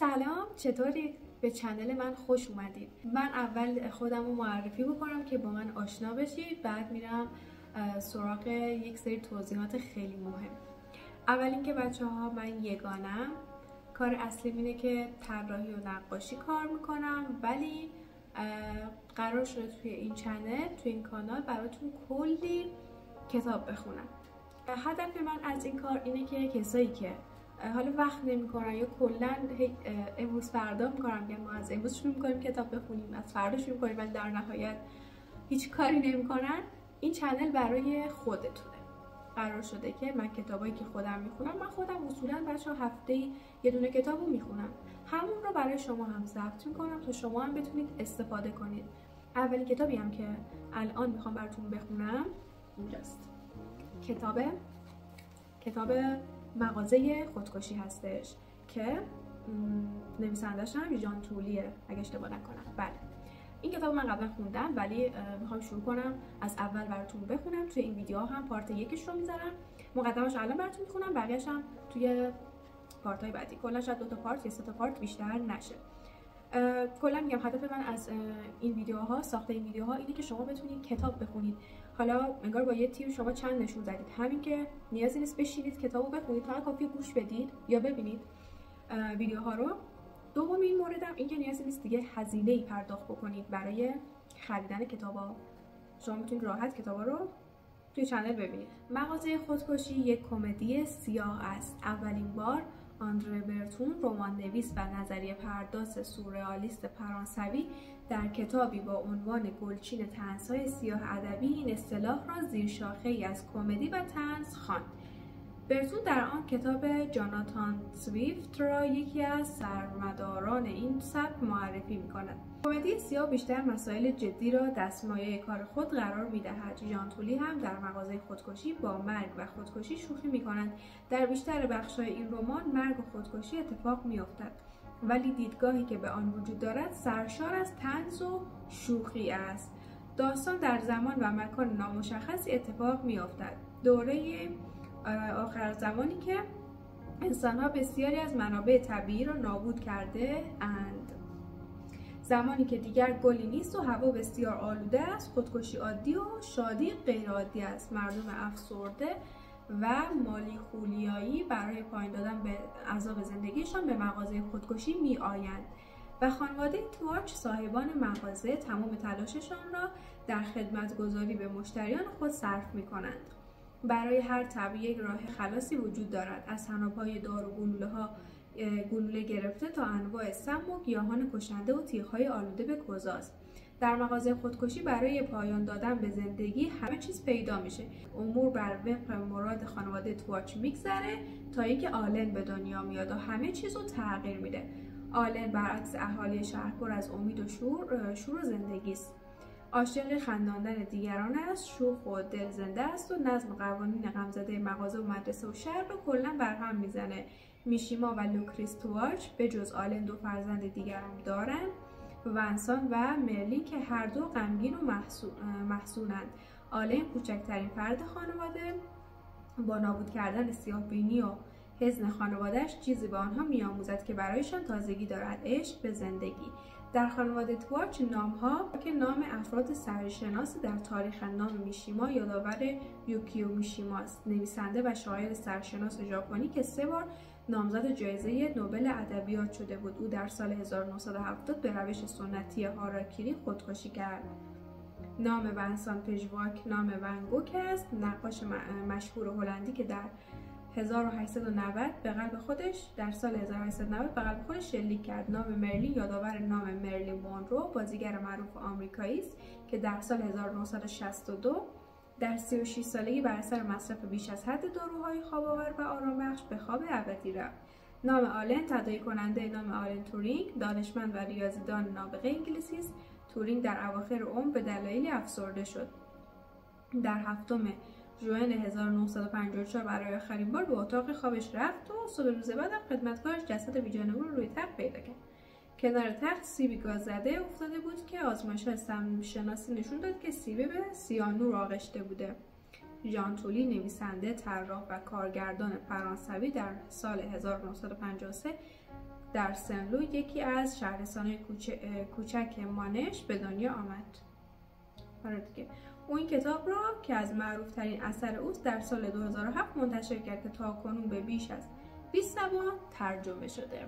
سلام، چطورید؟ به چنل من خوش اومدید. من اول خودم رو معرفی بکنم که با من آشنا بشید، بعد میرم سراغ یک سری توضیحات خیلی مهم. اول اینکه بچه‌ها من یگانم، کار اصلیم اینه که طراحی و نقاشی کار میکنم، ولی قرار شده توی این چنل، توی این کانال براتون کلی کتاب بخونم. هدف من از این کار اینه که کسایی که حالا وقت نمی‌کنن یا کلا امروز فردا می‌کنم، که ما از امروز شروع می‌کنیم کتاب بخونیم، از فردا شروع می‌کنیم ولی در نهایت هیچ کاری نمی‌کنن، این چنل برای خودتونه. قرار شده که من کتابایی که خودم می‌خونم، من خودم اصولاً بچه‌ها هفته‌ای یه دونه کتابو می‌خونم، همون رو برای شما هم ضبط می‌کنم تا شما هم بتونید استفاده کنید. اولین کتابی هم که الان می‌خوام براتون بخونم اینجاست. کتاب مغازه خودکشی هستش که نویسنده‌ش هم ژان تولیه اگه اشتباه نکنم. بله، این کتاب من قبلا خوندم ولی میخوام شروع کنم از اول براتون بخونم. توی این ویدیو هم پارت یکش رو میذارم، مقدمش الان براتون میخونم، بقیه‌اش هم توی پارت‌های بعدی. کلا شاید 2 تا پارت یا 3 تا پارت بیشتر نشه. کلا میگم هدف من از این ویدیوها، ساخت این ویدیوها اینه که شما بتونید کتاب بخونید. حالا انگار با یه تیر شما چند نشون زدید، همین که نیازی نیست بشینید کتابو بخونید، فقط کافیه گوش بدید یا ببینید ویدیوها رو. دومین موردم این که نیازی نیست دیگه هزینه‌ای پرداخت بکنید برای خریدن کتابا. شما میتونید راحت کتابا رو توی چنل ببینید. مغازه خودکشی یک کمدی سیاه است. اولین بار آندره برتون، رمان نویس و نظریه پرداز سورئالیست فرانسوی، در کتابی با عنوان گلچین طنزهای سیاه ادبی این اصطلاح را زیر شاخه‌ای از کمدی و طنز خواند. برتون در آن کتاب جاناتان سویفت را یکی از سرمداران این سبک معرفی می‌کند. کمدی سیاه بیشتر مسائل جدی را دستمایه کار خود قرار می‌دهد. ژان تولی هم در مغازه خودکشی با مرگ و خودکشی شوخی می‌کند. در بیشتر بخش‌های این رمان مرگ و خودکشی اتفاق می‌افتد، ولی دیدگاهی که به آن وجود دارد سرشار از طنز و شوخی است. داستان در زمان و مکان نامشخصی اتفاق می‌افتد. دوره آخر زمانی که انسان‌ها بسیاری از منابع طبیعی را نابود کرده اند. زمانی که دیگر گلی نیست و هوا بسیار آلوده است، خودکشی عادی و شادی غیر عادی است. مردم افسرده و مالی خولیایی برای پایین دادن به عذاب زندگیشان به مغازه خودکشی می آیند و خانواده تواچ، صاحبان مغازه، تمام تلاششان را در خدمتگزاری به مشتریان خود صرف می کنند. برای هر تب یک راه خلاصی وجود دارد، از طناب‌های دار و گلوله گرفته تا انواع سم و گیاهان کشنده و تیغ‌های آلوده به گذاست. در مغازه خودکشی برای پایان دادن به زندگی همه چیز پیدا میشه. امور بر وفق مراد خانواده تواچ میگذره تا اینکه آلن به دنیا میاد و همه چیز رو تغییر میده. آلن برعکس اهالی شهر پر از امید و شور و زندگی است. عاشق خنداندن دیگران است، شوخ و دلزنده است و نظم قوانین غمزده مغازه و مدرسه و شهر رو کلا برهم میزنه. میشیما و لوکریس تواچ به جز آلن 2 فرزند دیگر هم دارن، ونسان و مرلی که هر دو غمگین و محزونند. آلن کوچکترین فرد خانواده با نابود کردن سیاه‌بینی و حزن خانواده‌اش چیزی به آنها می‌آموزد که برایشان تازگی دارد: عشق به زندگی. در خانواده تواچ نام‌ها که نام افراد سرشناسی در تاریخ نام میشیما یادآور یوکیو میشیما است، نویسنده و شاعر سرشناس ژاپنی که 3 بار نامزد جایزه نوبل ادبیات شده بود. او در سال 1970 به روش سنتی هاراکیری خودکشی کرد. نام ونسان پژواک نام ون گوک است، نقاش مشهور هلندی که در 1890 به قلب خودش شلیک کرد. نام مرلی یادآور نام مرلی مونرو، بازیگر معروف آمریکایی است که در سال 1962 در 36 سالگی بر اثر مصرف بیش از حد داروهای خواب‌آور و آرامبخش به خواب ابدی رفت. نام آلن تداعی کننده نام آلن تورینگ، دانشمند و ریاضیدان نابغه انگلیسی است. تورینگ در اواخر عمر به دلایلی افسرده شد. در 7 ژوئن 1954 برای آخرین بار به اتاق خوابش رفت و صبح روز بعد خدمتکارش جسد بیجان او رو روی تخت پیدا کرد. کنار تخت سیبی گاز زده افتاده بود که آزمایش‌های سمشناسی نشون داد که سیب به سیانور آغشته بوده. ژان تولی، نویسنده، طراح و کارگردان فرانسوی، در سال 1953 در سنلو یکی از شهرستان‌های کوچک مانش به دنیا آمد. دیگه اون کتاب را که از معروف‌ترین اثر اوست در سال 2007 منتشر کرد که تاکنون به بیش از 20 زبان ترجمه شده.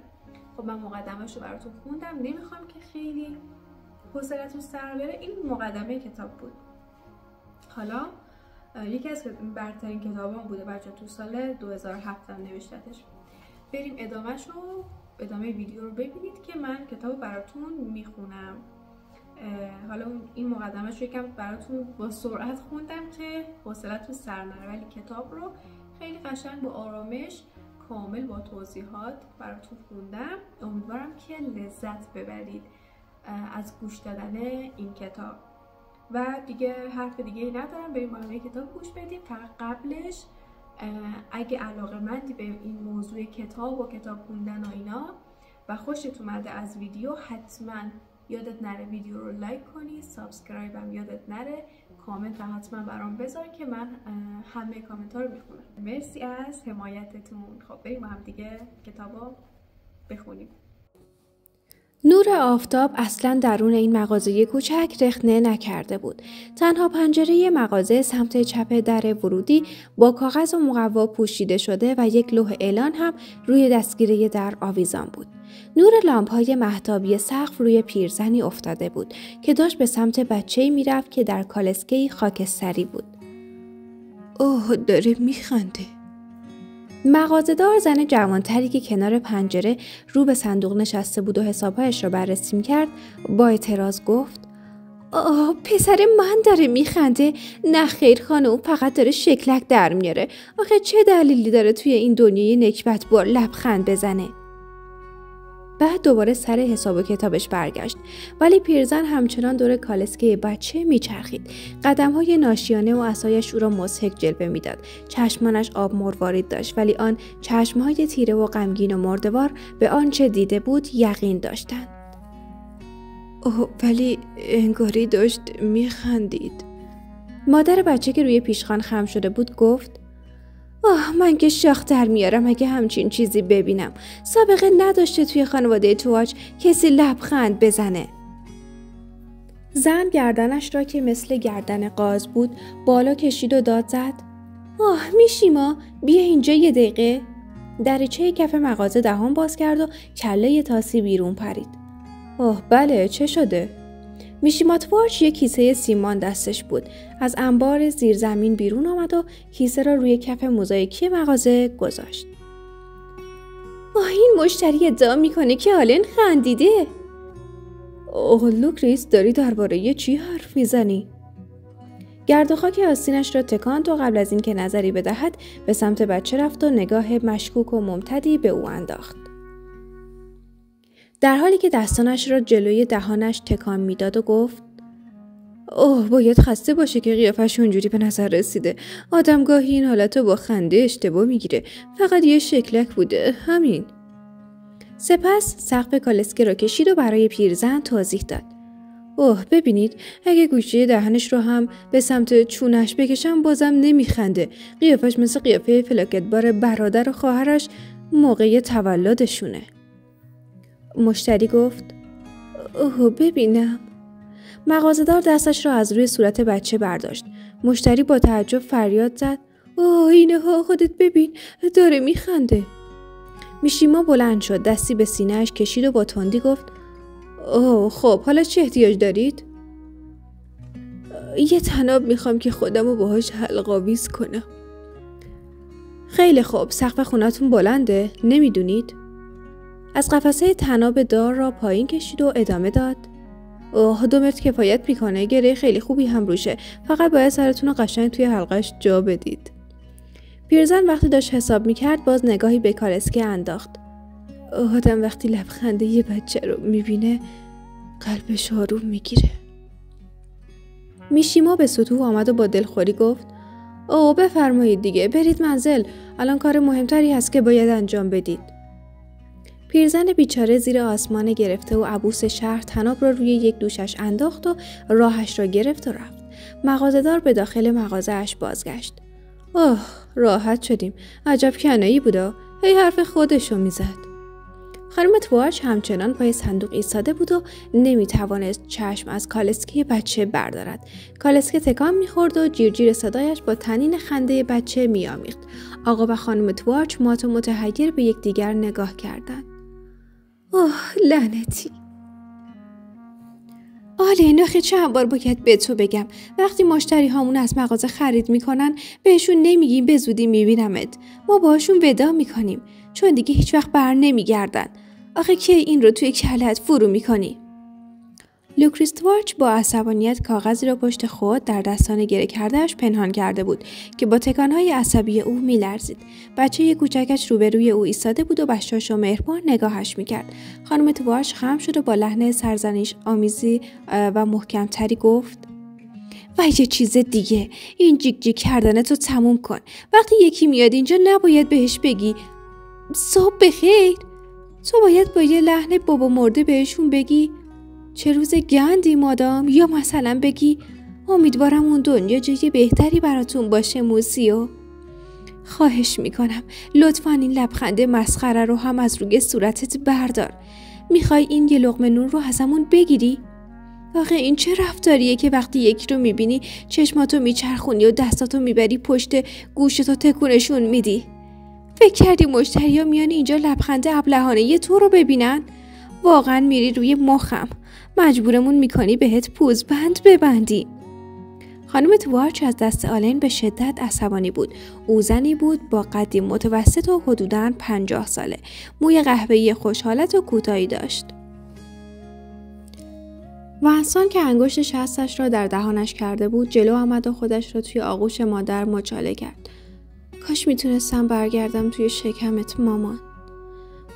خب من مقدمه‌شو براتون خوندم، نمیخوام که خیلی حوصله‌تون سر بره. این مقدمه کتاب بود. حالا یکی از برترین کتابان بوده بچه، تو سال 2007 هم نوشتتش. بریم ادامه ویدیو رو ببینید که من کتاب براتون میخونم. حالا این مقدمه‌اش رو یکم براتون با سرعت خوندم که حوصله‌تون سر نره، ولی کتاب رو خیلی قشنگ با آرامش کامل با توضیحات براتون خوندم. امیدوارم که لذت ببرید از گوش دادن این کتاب. و دیگه حرف دیگه ندارم، بریم با هم کتاب گوش بدیم. فقط قبلش اگه علاقه‌مندی به این موضوع کتاب و کتاب خوندن و اینا و خوشت اومده از ویدیو، حتما یادت نره ویدیو رو لایک کنی، سابسکرایب هم یادت نره، کامنت هم حتما برام بذار که من همه کامنت ها رو میخونم. مرسی از حمایتتون. خب بریم با هم دیگه کتابو بخونیم. نور آفتاب اصلاً درون این مغازه کوچک رخنه نکرده بود. تنها پنجره مغازه سمت چپ در ورودی با کاغذ و مقوا پوشیده شده و یک لوح اعلان هم روی دستگیره در آویزان بود. نور لامپ‌های مهتابی سقف روی پیرزنی افتاده بود که داشت به سمت بچه‌ای میرفت که در کالسکه‌ای خاکستری بود. اوه، داره میخنده. مغازه‌دار زن جوانتری که کنار پنجره رو به صندوق نشسته بود و حسابهایش را بررسی می‌کرد با اعتراض گفت: پسر من داره میخنده. نه خیر خانم، فقط داره شکلک در میاره. آخه چه دلیلی داره توی این دنیای نکبت بار لبخند بزنه؟ بعد دوباره سر حساب و کتابش برگشت، ولی پیرزن همچنان دور کالسکه بچه میچرخید. قدم‌های ناشیانه و عصایش او را مضحک جلوه میداد. چشمانش آب مروارید داشت، ولی آن چشم‌های تیره و غمگین و مرده‌وار به آنچه دیده بود یقین داشتند. ولی انگاری داشت میخندید. مادر بچه که روی پیشخوان خم شده بود گفت: من که شاخ در میارم اگه همچین چیزی ببینم. سابقه نداشته توی خانواده تواج کسی لبخند بزنه. زن گردنش را که مثل گردن قاز بود بالا کشید و داد زد: میشیما، بیا اینجا یه دقیقه. دریچه کف مغازه دهان باز کرد و کله تاسی بیرون پرید. بله، چه شده؟ میشیما تواج یک کیسه سیمان دستش بود. از انبار زیرزمین بیرون آمد و کیسه را روی کف موزاییکی مغازه گذاشت. این مشتری ادعا میکنه که آلن خندیده. لوکریس، داری درباره چی حرف میزنی؟ گرد و خاک آستینش را تکاند و قبل از این که نظری بدهد به سمت بچه رفت و نگاه مشکوک و ممتدی به او انداخت. در حالی که دستانش را جلوی دهانش تکان میداد و گفت: باید خسته باشه که قیافش اونجوری به نظر رسیده. آدم گاهی این حالتو با خنده اشتباه میگیره. فقط یه شکلک بوده، همین. سپس سقف کالسکه را کشید و برای پیرزن توضیح داد: ببینید، اگه گوشه دهنش رو هم به سمت چونش بکشم بازم نمیخنده. قیافش مثل قیافه فلاکتبار برادر و خواهرش موقع تولدشونه. مشتری گفت: ببینم. مغازه‌دار دستش را از روی صورت بچه برداشت. مشتری با تعجب فریاد زد: اینها، خودت ببین، داره میخنده. میشیما بلند شد، دستی به سینه‌اش کشید و با تندی گفت: خب حالا چه احتیاج دارید؟ یه طناب میخوام که خودمو باهاش حلق‌آویز کنم. خیلی خوب، سقف خونتون بلنده، نمیدونید؟ از قفسه طناب دار را پایین کشید و ادامه داد: 2 متر کفایت میکنه، گره خیلی خوبی هم روشه، فقط باید سرتون رو قشنگ توی حلقش جا بدید. پیرزن وقتی داشت حساب میکرد باز نگاهی به کالسکه انداخت. آدم وقتی لبخنده یه بچه رو میبینه قلبش آروم میگیره. میشیما به سطوح آمد و با دلخوری گفت: بفرمایید دیگه، برید منزل، الان کار مهمتری هست که باید انجام بدید. پیرزن بیچاره زیر آسمان گرفته و عبوس شهر طناب را روی یک دوشش انداخت و راهش را گرفت و رفت. مغازه‌دار به داخل مغازه‌اش بازگشت. راحت شدیم. عجب کنایی بودا. هی حرف خودشو میزد. خانم توارچ همچنان پای صندوق ایستاده بود و نمیتوانست چشم از کالسکه بچه بردارد. کالسکه تکان میخورد و جیرجیر صدایش با طنین خنده بچه میآمیخت. آقا و خانم توارچ مات و متحیر به یکدیگر نگاه کردند. اوه لعنتی. آلین آخه چند بار باید به تو بگم وقتی مشتری هامون از مغازه خرید میکنن بهشون نمیگیم به زودی میبینمت. ما باشون ودا میکنیم چون دیگه هیچ وقت بر نمیگردن. آخه کی این رو توی کلت فرو میکنی؟ لوکریس توارچ با عصبانیت کاغذی را پشت خود در دستان گره کردهش پنهان کرده بود که با تکانهای عصبی او میلرزید. بچه کوچکش روبروی او ایستاده بود و بشاش و مهربان نگاهش میکرد. خانم توارچ خم شد و با لحن سرزنش آمیزی و محکمتری گفت: و یه چیز دیگه، این جیک جیک کردنتو تموم کن. وقتی یکی میاد اینجا نباید بهش بگی صبح بخیر. تو باید با یه لحن بابا مرده بهشون بگی چه روز گندی مادام، یا مثلا بگی امیدوارم اون دنیا جای بهتری براتون باشه موسیو. خواهش میکنم لطفاً این لبخند مسخره رو هم از روی صورتت بردار. میخوای این یه لقمه نون رو ازمون بگیری؟ آخه این چه رفتاریه که وقتی یکی رو میبینی چشماتو میچرخونی و دستاتو میبری پشت گوشتو تکونشون میدی؟ فکر کردی مشتریا میان اینجا لبخند ابلهانه تو رو ببینن؟ واقعا میری روی مخم. مجبورمون میکنی بهت پوزبند ببندی. خانم توارچ از دست آلین به شدت عصبانی بود. او زنی بود با قدی متوسط و حدوداً 50 ساله. موی قهوه‌ای خوشحالت و کوتاهی داشت. ونسان که انگشت شستش را در دهانش کرده بود جلو آمد و خودش را توی آغوش مادر مچاله کرد. کاش میتونستم برگردم توی شکمت مامان.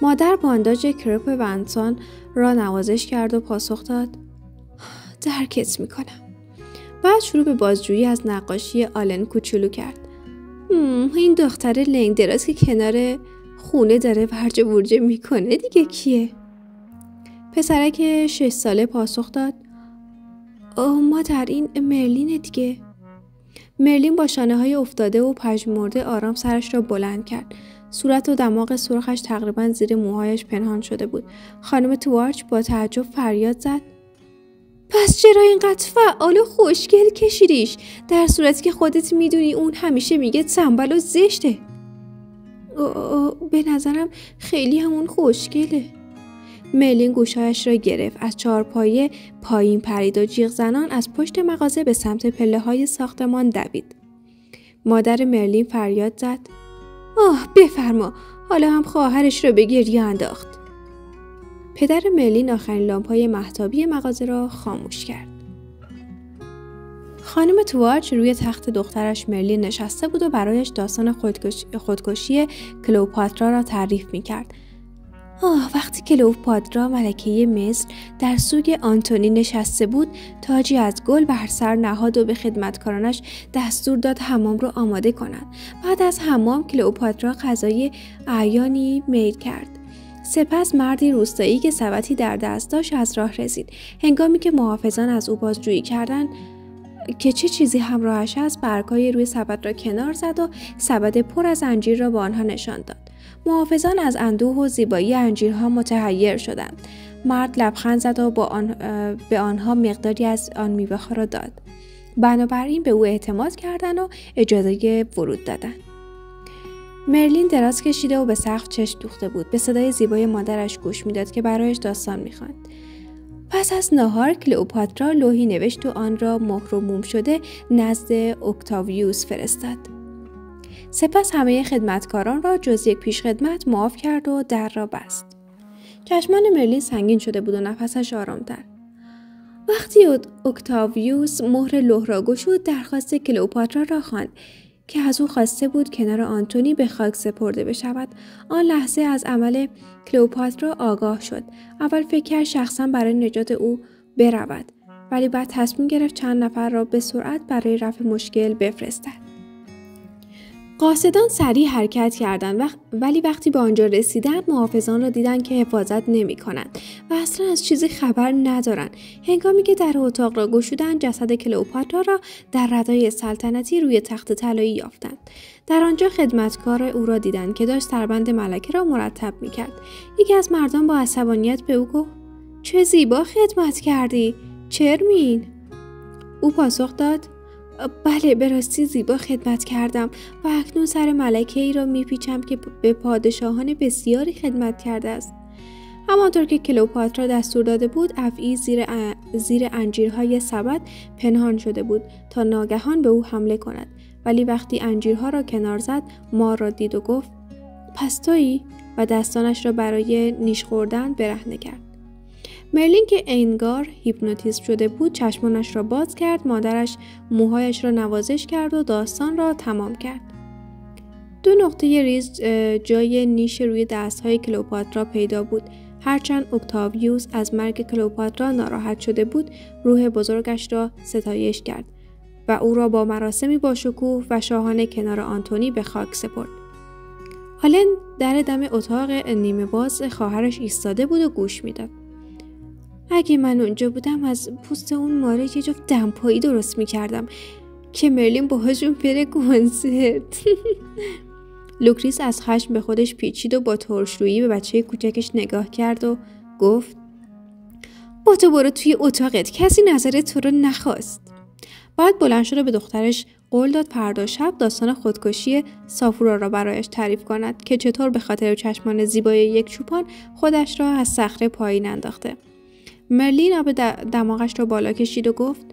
مادر بانداج کرپ ونسان را نوازش کرد و پاسخ داد: درکت میکنم. بعد شروع به بازجویی از نقاشی آلن کوچولو کرد. این دختر لنگ دراز که کنار خونه داره ورجه ورجه میکنه دیگه کیه؟ پسرک 6 ساله پاسخ داد: مادر این مرلینه دیگه. مرلین با شانه های افتاده و پژمرده آرام سرش را بلند کرد. صورت و دماغ سرخش تقریبا زیر موهایش پنهان شده بود. خانم توارچ با تعجب فریاد زد: پس چرا اینقدر فعال و خوشگل کشیدیش؟ در صورتی که خودت میدونی اون همیشه میگه تنبل و زشته. به نظرم خیلی همون خوشگله. مرلین گوشایش را گرفت، از چهارپایه پایین پرید و جیغ زنان از پشت مغازه به سمت پله‌های ساختمان دوید. مادر مرلین فریاد زد: بفرما، حالا هم خواهرش را به گریه انداخت. پدر مرلین آخرین لامپ‌های مهتابی مغازه را خاموش کرد. خانم توارچ روی تخت دخترش مرلین نشسته بود و برایش داستان خودکشی کلئوپاترا را تعریف می‌کرد. وقتی کلئوپاترا ملکه مصر در سوگ آنتونی نشسته بود، تاجی از گل بر سر نهاد و به خدمتکارانش دستور داد حمام رو آماده کنند. بعد از حمام کلئوپاترا غذای اعیانی میل کرد. سپس مردی روستایی که سبدی در دست داشت از راه رسید. هنگامی که محافظان از او بازجویی کردند که چه چیزی همراهش است، برگ‌های روی سبد را کنار زد و سبد پر از انجیر را به آنها نشان داد. محافظان از اندوه و زیبایی انجیرها متحیر شدند. مرد لبخند زد و به آنها مقداری از آن میوه‌ها را داد. بنابراین به او اعتماد کردند و اجازه ورود دادند. مرلین دراز کشیده و به سقف چشم دوخته بود. به صدای زیبای مادرش گوش میداد که برایش داستان میخواند. پس از ناهار کلئوپاترا لوحی نوشت و آن را مهر و موم شده نزد اکتاویوس فرستاد. سپس همه خدمتکاران را جز یک پیشخدمت معاف کرد و در را بست. چشمان مرلین سنگین شده بود و نفسش آرامتر. وقتی اکتاویوس مهر لوح را گشود، درخواست کلئوپاترا را خواند که از او خواسته بود کنار آنتونی به خاک سپرده بشود. آن لحظه از عمل کلئوپاترا آگاه شد. اول فکر کرد شخصا برای نجات او برود، ولی بعد تصمیم گرفت چند نفر را به سرعت برای رفع مشکل بفرستد. قاصدان سریع حرکت کردند ولی وقتی به آنجا رسیدند محافظان را دیدند که حفاظت نمی‌کنند و اصلا از چیزی خبر ندارند. هنگامی که در اتاق را گشودند جسد کلئوپاترا را در ردای سلطنتی روی تخت طلایی یافتند. در آنجا خدمتکار او را دیدند که داشت سربند ملکه را مرتب می‌کرد. یکی از مردان با عصبانیت به او گفت: چه زیبا خدمت کردی، چرمین؟ او پاسخ داد: بله، به راستی زیبا خدمت کردم و اکنون سر ملکه ای را میپیچم که به پادشاهان بسیاری خدمت کرده است. همانطور که کلئوپاترا دستور داده بود افعی زیر انجیرهای سبد پنهان شده بود تا ناگهان به او حمله کند، ولی وقتی انجیرها را کنار زد مار را دید و گفت: پس تویی؟ و دستانش را برای نیش خوردن برهنه کرد. مرلین که انگار هیپنوتیزم شده بود چشمانش را باز کرد، مادرش موهایش را نوازش کرد و داستان را تمام کرد. 2 نقطه ریز جای نیش روی دستهای کلئوپاترا پیدا بود. هرچند اکتاویوس از مرگ کلئوپاترا ناراحت شده بود، روح بزرگش را ستایش کرد و او را با مراسمی با شکوه و شاهانه کنار آنتونی به خاک سپرد. آلن در دم اتاق نیمه باز خواهرش ایستاده بود و گوش میداد. اگه من اونجا بودم از پوست اون ماره یه جفت دمپایی درست میکردم که مرلین باهاشون بره کنسرت. لوکریس از خشم به خودش پیچید و با ترشرویی به بچه کوچکش نگاه کرد و گفت: با تو برو توی اتاقت، کسی نظر تو رو نخواست. بعد بلند شد و به دخترش قول داد فردا شب داستان خودکشی سافورا را برایش تعریف کند که چطور به خاطر چشمان زیبای یک چوپان خودش را از صخره پایین انداخته. مرلین آب دماغش را بالا کشید و گفت: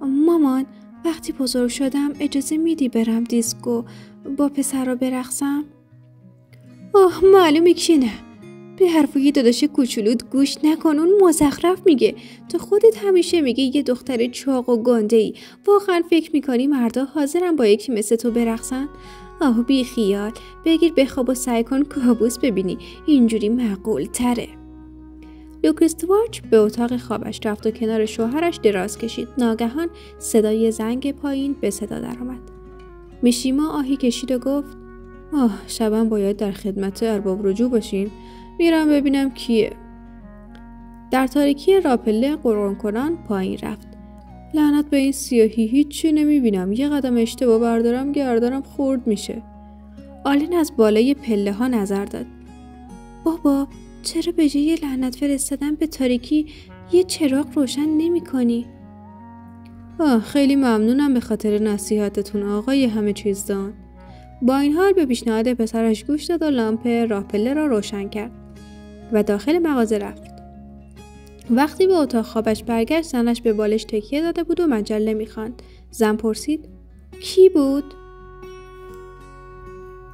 مامان، وقتی بزرگ شدم اجازه میدی برم دیسکو با پسرا برقصم؟ اوه، معلومه که نه. به حرفای داداش کوچولوت گوش نکن، اون مزخرف میگه. تو خودت همیشه میگی یه دختر چاق و گنده‌ای. واقعا فکر میکنی مردا حاضرن با یکی مثل تو برقصن؟ آه، بی خیال. بگیر بخواب و سعی کن کابوس ببینی. اینجوری معقول تره. لوکریستوارچ به اتاق خوابش رفت و کنار شوهرش دراز کشید. ناگهان صدای زنگ پایین به صدا درآمد. میشیما آهی کشید و گفت: شبم باید در خدمت ارباب رجوع باشیم. میرم ببینم کیه. در تاریکی راپله قرقر کنان پایین رفت. لعنت به این سیاهی، هیچی نمیبینم. یه قدم اشتباه بردارم گردنم خورد میشه. آلن از بالای پله ها نظر داد. بابا، چرا به جای لعنت فرستادن به تاریکی یه چراغ روشن نمی کنی؟ خیلی ممنونم به خاطر نصیحتتون آقای همه چیز دان. با این حال به پیشنهاد پسرش گوش داد و لامپ راپله را روشن کرد و داخل مغازه رفت. وقتی به اتاق خوابش برگشت زنش به بالش تکیه داده بود و مجله می‌خواند. زن پرسید: کی بود؟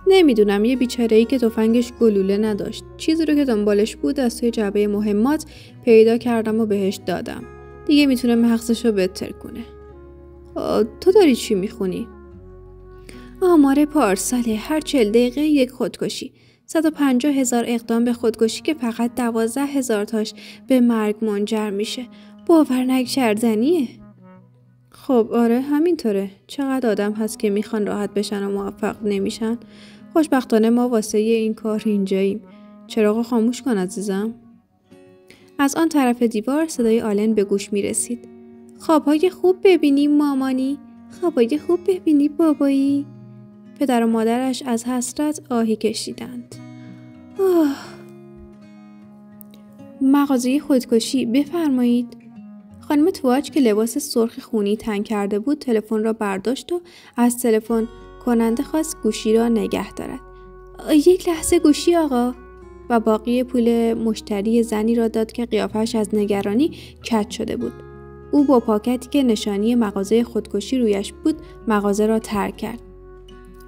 نمیدونم، یه بیچاره‌ای که تفنگش گلوله نداشت. چیزی رو که دنبالش بود از توی جعبه مهمات پیدا کردم و بهش دادم. دیگه میتونه مغزشو بهتر کنه. تو داری چی میخونی؟ آمار پارساله، هر 40 دقیقه یک خودکشی. 150,000 اقدام به خودکشی که فقط 12,000 تاش به مرگ منجر میشه. باور نکردنیه. خب آره همینطوره. چقدر آدم هست که میخوان راحت بشن و موفق نمیشن. خوشبختانه ما واسه این کار اینجاییم. چراغو خاموش کن عزیزم. از آن طرف دیوار صدای آلن به گوش میرسید. خوابهای خوب ببینی مامانی، خوابهای خوب ببینی بابایی. پدر و مادرش از حسرت آهی کشیدند. مغازه خودکشی، بفرمایید. خانم تواچ که لباس سرخ خونی تن کرده بود تلفن را برداشت و از تلفن کننده خواست گوشی را نگه دارد. یک لحظه گوشی آقا. و باقی پول مشتری زنی را داد که قیافش از نگرانی کج شده بود. او با پاکتی که نشانی مغازه خودکشی رویش بود مغازه را ترک کرد.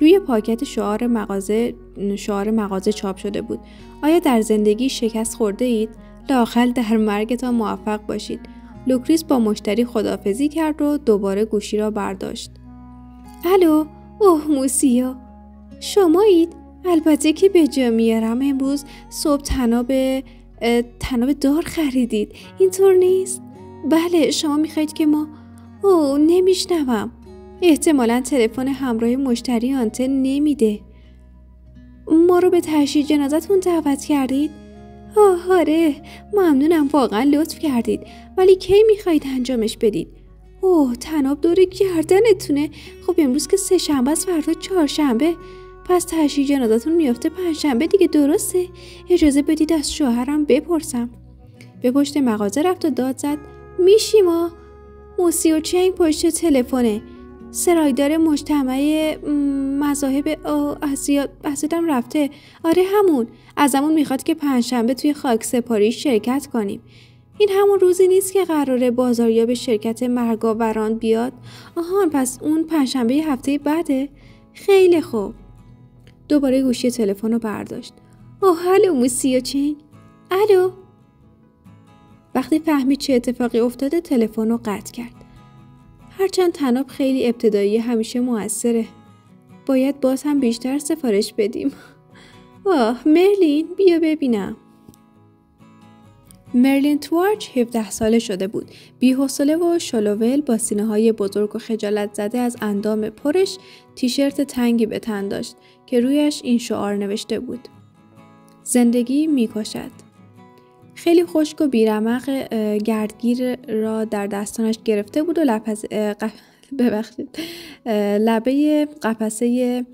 روی پاکت شعار مغازه چاپ شده بود. آیا در زندگی شکست خورده اید؟ لااقل در مرگتان موفق باشید. لوکریس با مشتری خداحافظی کرد و دوباره گوشی را برداشت. الو، اوه موسیا، شمایید؟ البته که به جا میارم. امروز صبح تناب دار خریدید، اینطور نیست؟ بله، شما میخواید که ما نمیشنوم. احتمالاً تلفن همراه مشتری آنتن نمیده. ما رو به تشییع جنازتون دعوت کردید؟ آره، ممنونم، واقعا لطف کردید. ولی کی میخواید انجامش بدید؟ طناب دور گردنتونه. خب امروز که 3 شنبه است، فردا 4 شنبه. پس تشییع جنازتون میافته 5 شنبه دیگه، درسته؟ اجازه بدید از شوهرم بپرسم. به پشت مغازه رفت و داد زد: میشیما، موسیو چنگ پشت تلفنه. سرایدار مجتمع مذاهب اسیادم رفته. آره همون. ازمون میخواد که 5 شنبه توی خاک سپاری شرکت کنیم. این همون روزی نیست که قراره بازاریاب شرکت مرگاوران بیاد؟ آهان، پس اون 5 شنبه هفته بعده؟ خیلی خوب. دوباره گوشی تلفن رو برداشت. هلو موسیو چنگ. الو. وقتی فهمید چه اتفاقی افتاده تلفن رو قطع کرد. هرچند طناب خیلی ابتدایی همیشه موثره. باید باز هم بیشتر سفارش بدیم. مرلین، بیا ببینم. مرلین توارچ 17 ساله شده بود. بی‌حوصله و شلوول با سینه‌های بزرگ و خجالت زده از اندام پرش تیشرت تنگی به تن داشت که رویش این شعار نوشته بود: زندگی می‌کشد. خیلی خشک و بیرمق گردگیر را در دستانش گرفته بود و لبه قفسه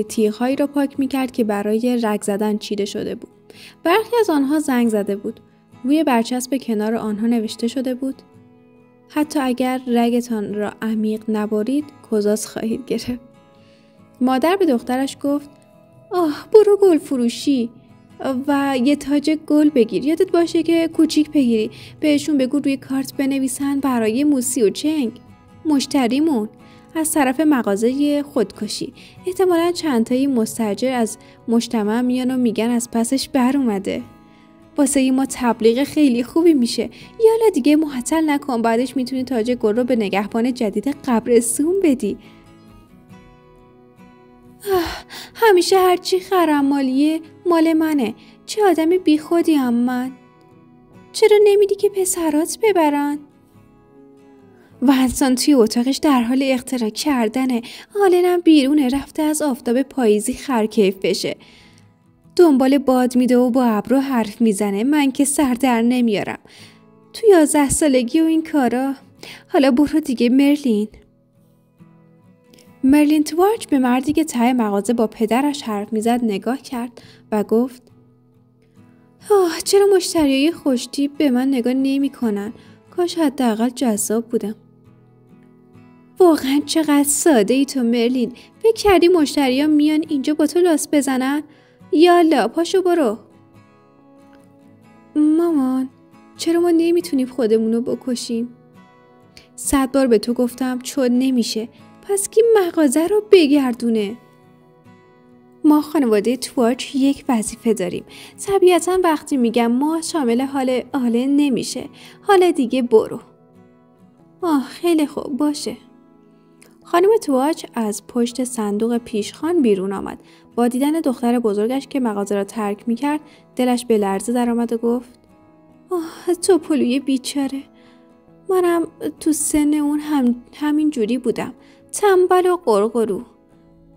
تیغ‌هایی را پاک می‌کرد که برای رگ زدن چیده شده بود. برخی از آنها زنگ زده بود. روی برچسب کنار آنها نوشته شده بود: حتی اگر رگتان را عمیق نبرید، کزاز خواهید گرفت. مادر به دخترش گفت: برو گل فروشی و یه تاج گل بگیر. یادت باشه که کوچیک بگیری. بهشون بگو روی کارت بنویسن برای موسیو چنگ، مشتریمون، از طرف مغازه خودکشی. احتمالاً چند تایی مستاجر از مجتمع میان و میگن از پسش بر اومده. واسه ما تبلیغ خیلی خوبی میشه. یالا دیگه معطل نکن، بعدش میتونی تاج گل رو به نگهبان جدید قبرستون بدی. همیشه هرچی خرم مالیه مال منه. چه آدم بی خودی هم من. چرا نمیدی که پسرات ببرن؟ ونسان توی اتاقش در حال اختراع کردنه. حالنم بیرونه، رفته از آفتاب پاییزی خرکیف بشه. دنبال باد میده و با ابرو حرف میزنه. من که سر در نمیارم. تو 11 سالگی و این کارا. حالا برو دیگه مرلین. مرلین توارچ به مردی که ته مغازه با پدرش حرف میزد نگاه کرد و گفت: چرا مشتریای خوشتیپ به من نگاه نمی کنن؟ کاش حداقل جذاب بودم. واقعا چقدر ساده ای تو مرلین. فکر کردی مشتریا میان اینجا با تو لاس بزنن؟ یالا پاشو برو. مامان، چرا ما نمیتونیم خودمونو بکشیم؟ 100 بار به تو گفتم چون نمیشه. پس کی مغازه رو بگردونه؟ ما خانواده توارچ یک وظیفه داریم. طبیعتا وقتی میگم ما شامل حال آلن نمیشه. حالا دیگه برو. خیلی خوب باشه. خانم توارچ از پشت صندوق پیشخوان بیرون آمد. با دیدن دختر بزرگش که مغازه را ترک میکرد دلش به لرزه در آمد و گفت: تو پلوی بیچاره. منم تو سن اون همین جوری بودم. تنبل و قرقرو.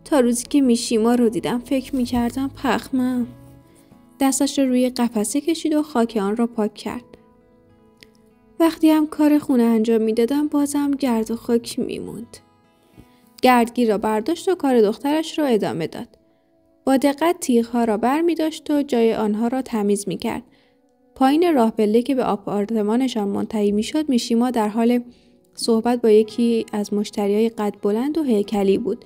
تا روزی که میشیما رو دیدم فکر میکردم پخمم. دستش رو روی قفسه کشید و خاک آن را پاک کرد. وقتی هم کار خونه انجام میدادم بازم گرد و خاک میموند. گردگیر را برداشت و کار دخترش را ادامه داد. با دقت تیغ‌ها را بر می‌داشت و جای آنها را تمیز می‌کرد. پایین راه پله که به آپارتمانشان منتهی می‌شد، میشیما در حال صحبت با یکی از مشتریای قد بلند و هیکلی بود.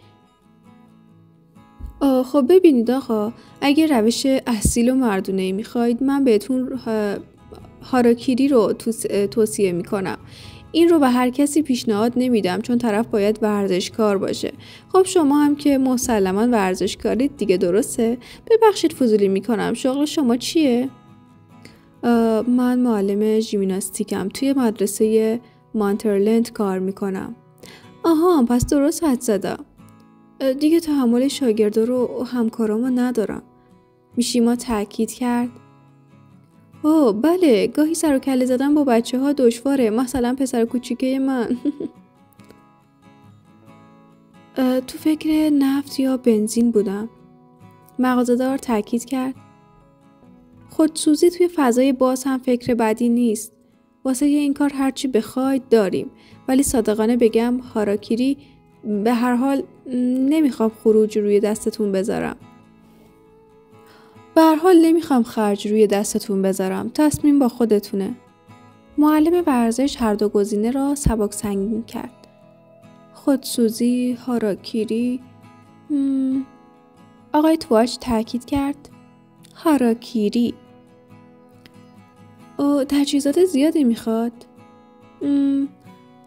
خب ببینید آقا، اگه روش اصیل و مردونه‌ای می‌خواید من بهتون هاراکیری رو توصیه می‌کنم. این رو به هر کسی پیشنهاد نمیدم چون طرف باید ورزشکار باشه. خب شما هم که مسلماً ورزشکارید دیگه، درسته؟ ببخشید فضولی میکنم. شغل شما چیه؟ من معلم ژیمناستیکم. توی مدرسه مانترلند کار میکنم. آها، پس درست حد زدم. دیگه تحمل شاگردا رو همکارامو ندارم. میشیما تاکید کرد. بله، گاهی سر و کله زدن با بچه ها دشواره، مثلا پسر کوچیکه من. تو فکر نفت یا بنزین بودم. مغازه‌دار تاکید کرد. خودسوزی توی فضای باز هم فکر بدی نیست. واسه این کار هرچی بخواید داریم. ولی صادقانه بگم هاراکیری به هر حال نمیخوام خروج روی دستتون بذارم. تصمیم با خودتونه. معلم ورزش هر دو گزینه را سبک سنگین کرد. خودسوزی، هاراکیری. آقای تواچ تاکید کرد. هاراکیری. تجهیزات زیادی میخواد.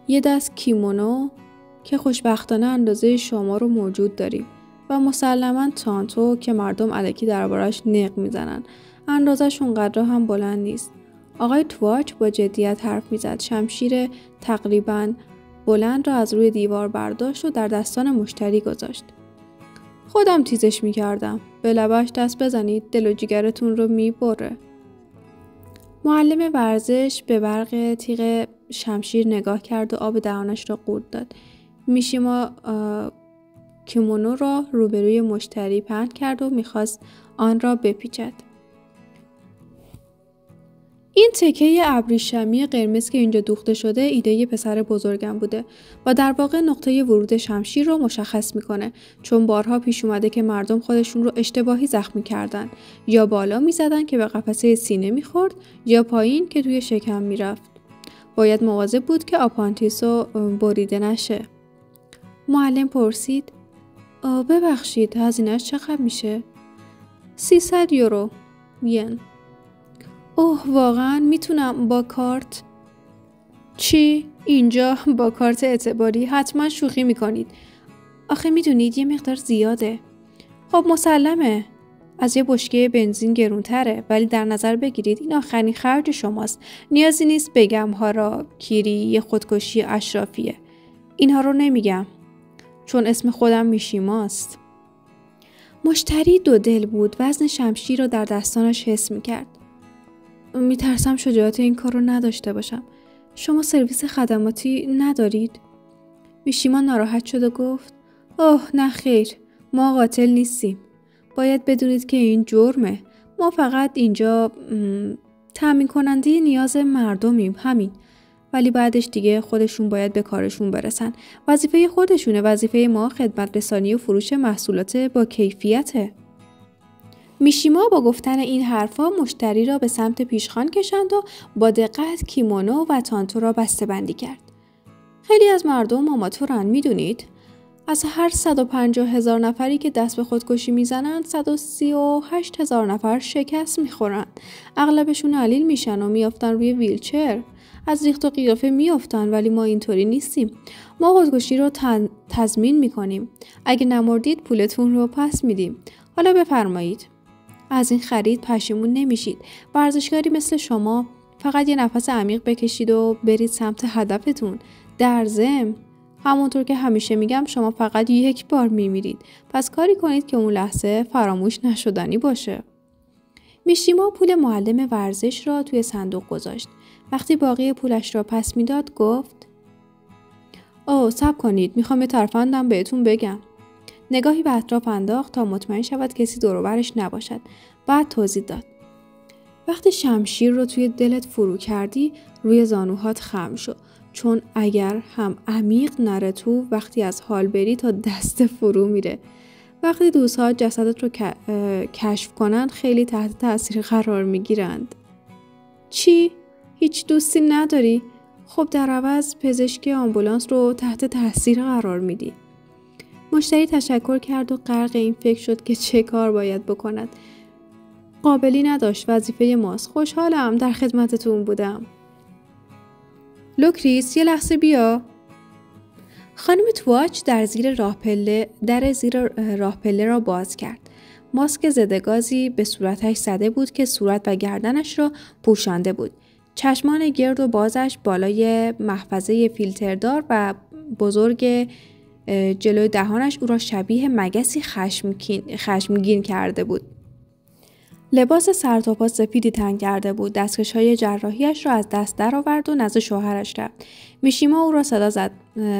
یه دست کیمونو که خوشبختانه اندازه شما رو موجود داریم و مسلماً تانتو که مردم الکی دربارش نق میزنن. اندازش اونقدر هم بلند نیست. آقای تواچ با جدیت حرف میزد. شمشیر تقریباً بلند را از روی دیوار برداشت و در دستان مشتری گذاشت. خودم تیزش میکردم. به لبش دست بزنید، دل و جیگرتون رو میبره. معلم ورزش به برق تیغ شمشیر نگاه کرد و آب دهانش را قورت داد. میشیما کیمونو را روبروی مشتری پهن کرد و میخواست آن را بپیچد. این تکه ابریشمی قرمز که اینجا دوخته شده ایده پسر بزرگم بوده و در واقع نقطه ورود شمشیر رو مشخص میکنه، چون بارها پیش اومده که مردم خودشون رو اشتباهی زخمی کردن، یا بالا میزدن که به قفسه سینه میخورد یا پایین که توی شکم میرفت. باید مواظب بود که آپانتیسو بریده نشه. معلم پرسید ببخشید هزینه‌اش چقدر میشه؟ 300 یورو ین. اوه واقعا میتونم با کارت؟ چی؟ اینجا با کارت اعتباری؟ حتما شوخی میکنید. آخه میدونید یه مقدار زیاده. خب مسلمه. از یه بشکه بنزین گرونتره، ولی در نظر بگیرید این آخرین خرج شماست. نیازی نیست بگم هاراکیری یه خودکشی اشرافیه. اینها رو نمیگم چون اسم خودم میشیماست. مشتری دو دل بود. وزن شمشیر رو در دستانش حس میکرد. میترسم شجاعت این کار رو نداشته باشم. شما سرویس خدماتی ندارید؟ میشیما ناراحت شد و گفت اوه نه خیر، ما قاتل نیستیم. باید بدونید که این جرمه. ما فقط اینجا تامین کننده نیاز مردمیم، همین. ولی بعدش دیگه خودشون باید به کارشون برسن. وظیفه خودشونه. وظیفه ما خدمت رسانی و فروش محصولات با کیفیته. میشیما با گفتن این حرفا مشتری را به سمت پیشخوان کشاند و با دقت کیمونو و تانتو را بسته‌بندی کرد. خیلی از مردم آماتورن، میدونید؟ از هر 150,000 نفری که دست به خودکشی میزنند 138,000 نفر شکست میخورن. اغلبشون علیل میشن و میافتن روی ویلچر. از ریخت و قیافه میافتن، ولی ما اینطوری نیستیم. ما خودکشی رو تضمین میکنیم. اگه نمردید پولتون رو پس میدیم. حالا بفرمایید. از این خرید پشیمون نمیشید. ورزشکاری مثل شما فقط یه نفس عمیق بکشید و برید سمت هدفتون. در ضمن همونطور که همیشه میگم شما فقط یک بار میمیرید. پس کاری کنید که اون لحظه فراموش نشدنی باشه. میشیما پول معلم ورزش را توی صندوق گذاشت. وقتی باقی پولش را پس میداد گفت صبر کنید، میخوام یه ترفندم بهتون بگم. نگاهی به اطراف انداخت تا مطمئن شود کسی دور و برش نباشد. بعد توضیح داد. وقتی شمشیر رو توی دلت فرو کردی روی زانوهات خم شو، چون اگر هم عمیق نره تو وقتی از حال بری تا دست فرو میره. وقتی دوست‌ها جسدت رو کشف کنن خیلی تحت تاثیر قرار میگیرند. چی؟ هیچ دوستی نداری؟ خب در عوض پزشک آمبولانس رو تحت تاثیر قرار میدی. مشتری تشکر کرد و غرق این فکر شد که چه کار باید بکند. قابلی نداشت، وظیفه ماست. خوشحالم در خدمتتون بودم. لوکریس یه لحظه بیا. خانم تواچ در زیر راه پله را باز کرد. ماسک ضد گازی به صورتش زده بود که صورت و گردنش را پوشانده بود. چشمان گرد و بازش بالای محفظه فیلتردار و بزرگ جلوی دهانش او را شبیه مگسی خشمگین کرده بود. لباس سرتاپا سفیدی تن کرده بود. دستکش‌های جراحیش را از دست درآورد و نزد شوهرش رفت. میشیما او را صدا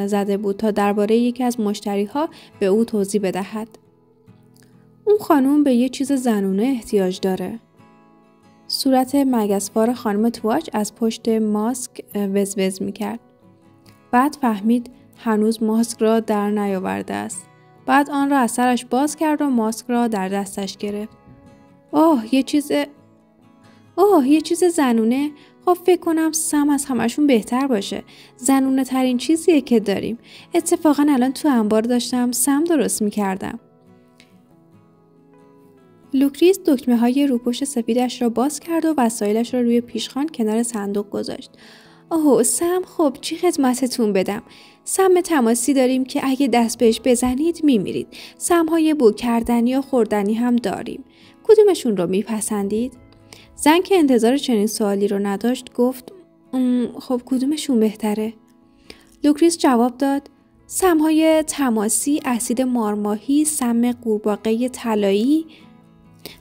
زده بود تا درباره یکی از مشتری‌ها به او توضیح بدهد. اون خانم به یه چیز زنونه احتیاج داره. صورت مگسوار خانم تواچ از پشت ماسک وزوز می‌کرد. بعد فهمید هنوز ماسک را در نیاورده است. بعد آن را از سرش باز کرد و ماسک را در دستش گرفت. یه چیز زنونه. خب فکر کنم سم از همشون بهتر باشه. زنونه ترین چیزیه که داریم. اتفاقا الان تو انبار داشتم سم درست میکردم. لوکریس دکمه های روپوش سفیدش را باز کرد و وسایلش را روی پیشخوان کنار صندوق گذاشت. سم، خب چی خدمتتون بدم؟ سم تماسی داریم که اگه دست بهش بزنید میمیرید. سم‌های بو کردنی و خوردنی هم داریم. کدومشون رو میپسندید؟ زن که انتظار چنین سوالی رو نداشت گفت خب کدومشون بهتره؟ لوکریس جواب داد سم‌های تماسی، اسید مارماهی، سم قورباغه طلایی،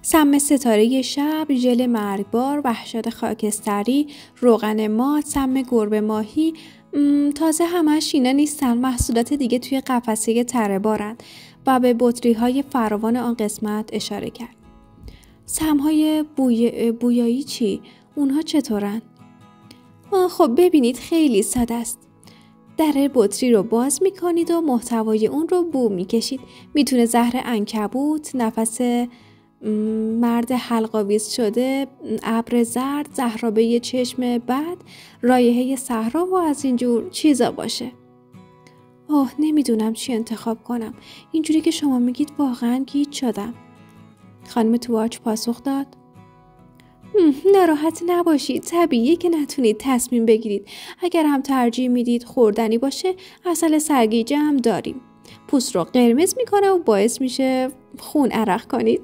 سم ستاره شب، ژل مرگبار، وحشت خاکستری، روغن ماه، سم گربه ماهی. تازه همش اینا نیستن. محصولات دیگه توی قفسه تره بارند و به بطری‌های فراوان آن قسمت اشاره کرد. سم‌های بویایی چی؟ اونها چطورن؟ خب ببینید خیلی ساده است. در بطری رو باز میکنید و محتوای اون رو بو میکشید. میتونه زهر عنکبوت، نفس مرد حلق‌آویز شده، ابر زرد، زهرابه چشم بد، رایحه صحرا و از اینجور چیزا باشه. نمیدونم چی انتخاب کنم. اینجوری که شما میگید واقعا گیج شدم. خانم تواچ پاسخ داد. ناراحت نباشید. طبیعیه که نتونید تصمیم بگیرید. اگر هم ترجیح میدید خوردنی باشه، عسل سرگیجه هم داریم. پوست رو قرمز میکنه و باعث میشه خون عرق کنید.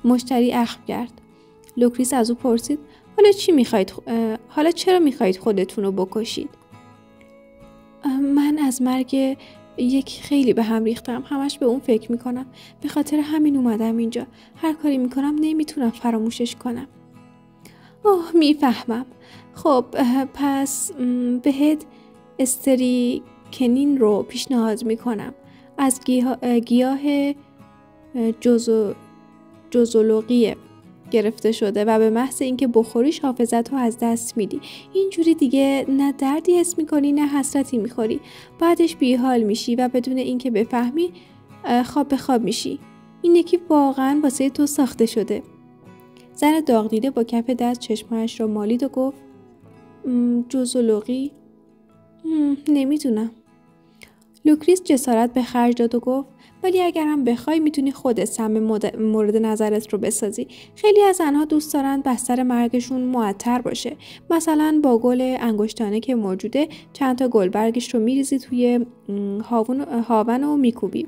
مشتری اخم کرد. لوکریس از او پرسید حالا چرا میخواید خودتون رو بکشید؟ من از مرگ یکی خیلی به هم ریختم. همش به اون فکر میکنم. به خاطر همین اومدم اینجا. هر کاری میکنم نمیتونم فراموشش کنم. میفهمم. خب پس بهت استریکنین رو پیشنهاد میکنم. از گیاه جزولوقیه گرفته شده و به محض اینکه بخوریش حافظت رو از دست میدی. اینجوری دیگه نه دردی حس میکنی نه حسرتی میخوری. بعدش بیحال میشی و بدون اینکه بفهمی خواب به خواب میشی. این یکی واقعا واسه تو ساخته شده. زن داغ دیده با کف دست چشمهش رو مالید و گفت جزولوقی؟ نمیدونم. لوکریس جسارت به خرج داد و گفت ولی اگر هم بخوای میتونی خودت سم مورد نظرت رو بسازی. خیلی از زنها دوست دارن بستر مرگشون معطر باشه. مثلا با گل انگشتانه که موجوده چند تا گلبرگش رو میریزی توی هاون و میکوبی.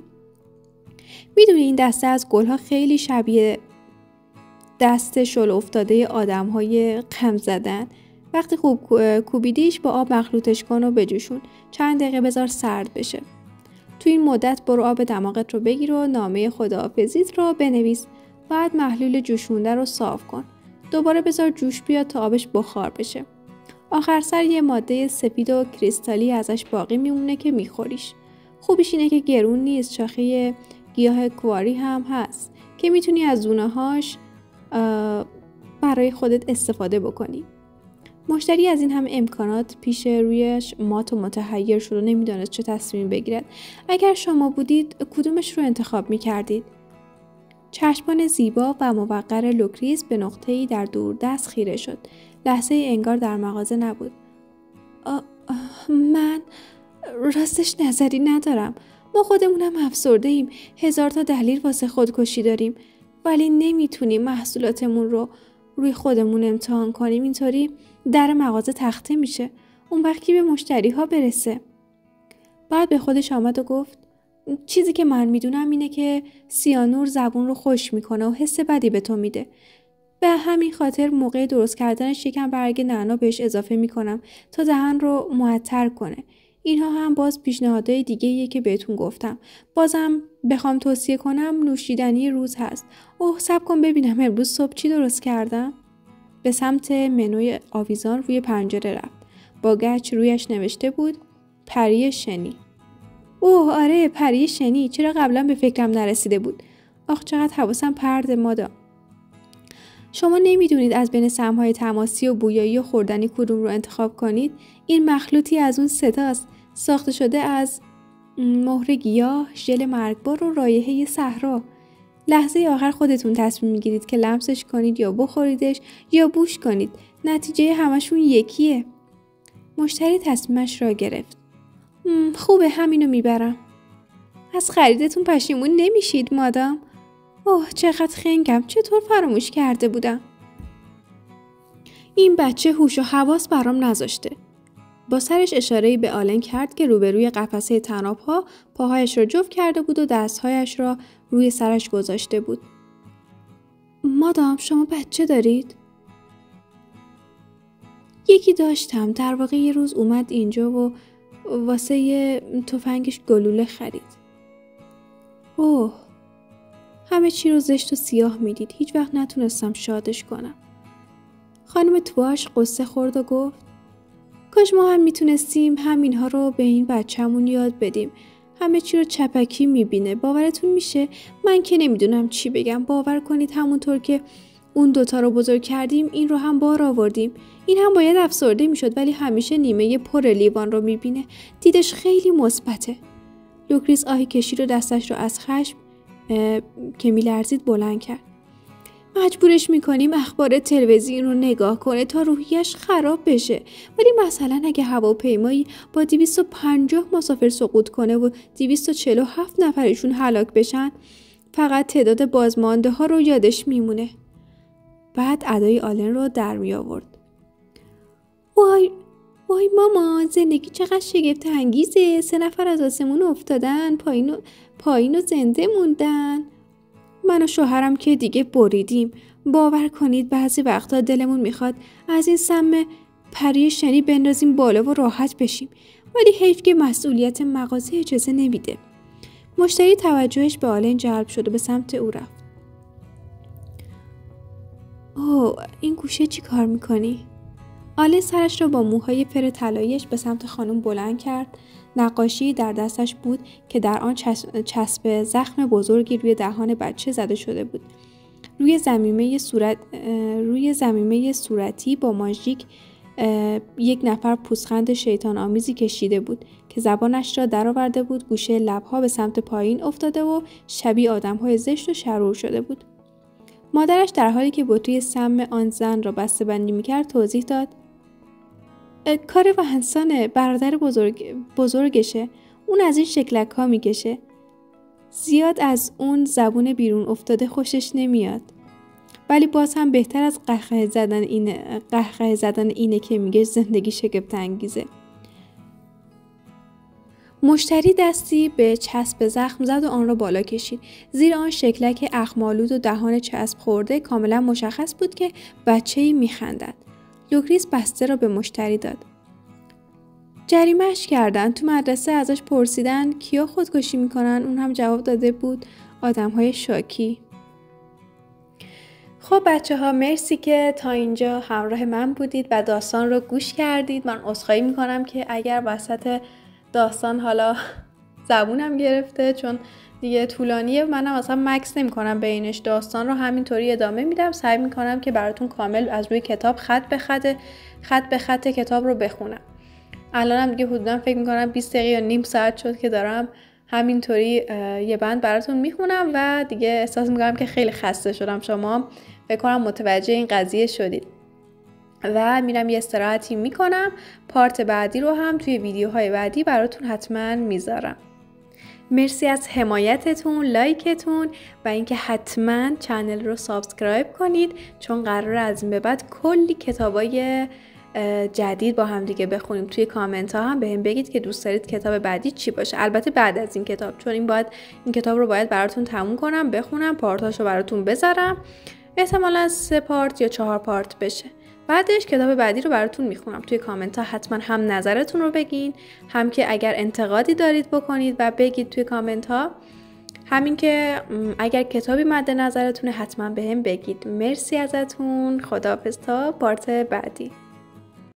میدونی این دسته از گلها خیلی شبیه دست شل افتاده آدم‌های غم زدن. وقتی خوب کوبیدیش با آب مخلوطش کن و بجوشون. چند دقیقه بذار سرد بشه. تو این مدت برو آب دماغت رو بگیر و نامه خداحافظیت رو بنویس. بعد محلول جوشونده رو صاف کن. دوباره بذار جوش بیاد تا آبش بخار بشه. آخر سر یه ماده سفید و کریستالی ازش باقی میمونه که میخوریش. خوبیش اینه که گرون نیست. شاخه گیاه کواری هم هست که میتونی از دونه‌هاش برای خودت استفاده بکنی. مشتری از این همه امکانات پیش رویش مات و متحیر شد و نمیدانست چه تصمیم بگیرد. اگر شما بودید کدومش رو انتخاب میکردید؟ چشمان زیبا و موقر لوکریس به نقطه‌ای در دوردست خیره شد. لحظه انگار در مغازه نبود. من راستش نظری ندارم. ما خودمونم افسرده ایم. 1000 تا دلیل واسه خودکشی داریم. ولی نمیتونیم محصولاتمون رو روی خودمون امتحان کنیم. اینطوری در مغازه تخته میشه. اون وقتی به مشتری ها برسه. بعد به خودش آمد و گفت چیزی که من میدونم اینه که سیانور زبون رو خوش میکنه و حس بدی به تو میده. به همین خاطر موقع درست کردنش یکم برگ نعنا بهش اضافه میکنم تا دهن رو معطر کنه. اینها هم باز پیشنهادهای دیگه‌ایه که بهتون گفتم. بازم بخوام توصیه کنم نوشیدنی روز هست. اوه صبر کن ببینم امروز صبح چی درست کردم. به سمت منوی آویزان روی پنجره رفت. با گچ رویش نوشته بود پری شنی. اوه آره پری شنی، چرا قبلا به فکرم نرسیده بود. آخ چقدر حواسم پرده مادام. شما نمیدونید از بین سمهای تماسی و بویایی و خوردنی کدوم رو انتخاب کنید؟ این مخلوطی از اون ستاست، ساخته شده از مهر گیاه، ژل مرگبار و رایحه صحرا. لحظه آخر خودتون تصمیم میگیرید که لمسش کنید یا بخوریدش یا بوش کنید. نتیجه همشون یکیه. مشتری تصمیمش را گرفت. خوبه همینو میبرم. از خریدتون پشیمون نمیشید مادام؟ اوه چقدر خنگم، چطور فراموش کرده بودم. این بچه هوش و حواس برام نذاشته. با سرش اشاره‌ای به آلن کرد که روبروی قفسه طناب‌ها پاهایش را جفت کرده بود و دستهایش را روی سرش گذاشته بود. مادام شما بچه دارید؟ یکی داشتم، در واقع یه روز اومد اینجا و واسه تفنگش گلوله خرید. اوه همه چی رو زشت و سیاه میدید. هیچ وقت نتونستم شادش کنم. خانم تواش قصه خورد و گفت کاش ما هم میتونستیم همینها رو به این بچه‌مون یاد بدیم. همه چی رو چپکی میبینه. باورتون میشه؟ من که نمیدونم چی بگم. باور کنید همونطور که اون دوتا رو بزرگ کردیم این رو هم بار آوردیم. این هم باید افسرده میشد ولی همیشه نیمه پر لیوان رو میبینه. دیدش خیلی مثبته. لوکریس آهی کشید و دستش رو از خشم که میلرزید بلند کرد. مجبورش میکنیم اخبار تلویزیون رو نگاه کنه تا روحیش خراب بشه. ولی مثلا اگه هواپیمایی با 250 مسافر سقوط کنه و 247 نفرشون هلاک بشن فقط تعداد بازمانده ها رو یادش میمونه. بعد ادای آلن رو در می آورد. وای ماما زندگی چقدر شگفت انگیزه. 3 نفر از آسمون افتادن پایین و زنده موندن. من و شوهرم که دیگه بریدیم. باور کنید بعضی وقتا دلمون میخواد از این سم پری شنی بندازیم بالا و راحت بشیم. ولی حیف که مسئولیت مغازه اجازه نمیده. مشتری توجهش به آلن جلب شد و به سمت او رفت. اوه این گوشه چی کار میکنی؟ آلن سرش را با موهای فر طلاییش به سمت خانم بلند کرد. نقاشی در دستش بود که در آن چسب زخم بزرگی روی دهان بچه زده شده بود. روی زمینه صورتی با ماژیک یک نفر پوزخند شیطان آمیزی کشیده بود که زبانش را درآورده بود. گوشه لبها به سمت پایین افتاده و شبیه آدم‌های زشت و شرور شده بود. مادرش در حالی که بطری سم آن زن را بسته‌بندی می‌کرد توضیح داد: کار وهنسانه، برادر بزرگشه. اون از این شکلک ها میکشه. زیاد از اون زبون بیرون افتاده خوشش نمیاد. ولی باز هم بهتر از قهقه زدن اینه که میگه زندگی شگفت انگیزه. مشتری دستی به چسب زخم زد و آن را بالا کشید. زیر آن شکلک اخمالود و دهان چسب خورده کاملا مشخص بود که بچه‌ای میخندد. لوکریس بسته را به مشتری داد. جریمه‌اش کردن. تو مدرسه ازش پرسیدن کیا خودکشی میکنن. اون هم جواب داده بود آدم‌های شاکی. خب بچه‌ها مرسی که تا اینجا همراه من بودید و داستان رو گوش کردید. من عذرخواهی میکنم که اگر وسط داستان حالا زبونم گرفته چون دیگه طولانیه. منم اصلا مکس نمی‌کنم بینش. داستان رو همینطوری ادامه میدم. سعی می‌کنم که براتون کامل از روی کتاب خط به خط کتاب رو بخونم. الانم دیگه حدوداً فکر می‌کنم 20 دقیقه یا نیم ساعت شد که دارم همینطوری یه بند براتون میخونم و دیگه احساس می‌کنم که خیلی خسته شدم. شما فکر کنم متوجه این قضیه شدید. و میرم یه استراحتی میکنم. پارت بعدی رو هم توی ویدیوهای بعدی براتون حتما میذارم. مرسی از حمایتتون، لایکتون و اینکه حتما چنل رو سابسکرایب کنید چون قراره از این به بعد کلی کتابای جدید با هم دیگه بخونیم. توی کامنت ها هم بهم بگید که دوست دارید کتاب بعدی چی باشه. البته بعد از این کتاب چون این کتاب رو باید براتون تموم کنم، بخونم، پارتاشو براتون بذارم. احتمالاً 3 پارت یا 4 پارت بشه. بعدش کتاب بعدی رو براتون میخونم. توی کامنت ها حتما هم نظرتون رو بگین، هم که اگر انتقادی دارید بکنید و بگید توی کامنت ها، همین که اگر کتابی مد نظرتونه حتما بهم بگید. مرسی ازتون. خداحافظ تا پارت بعدی.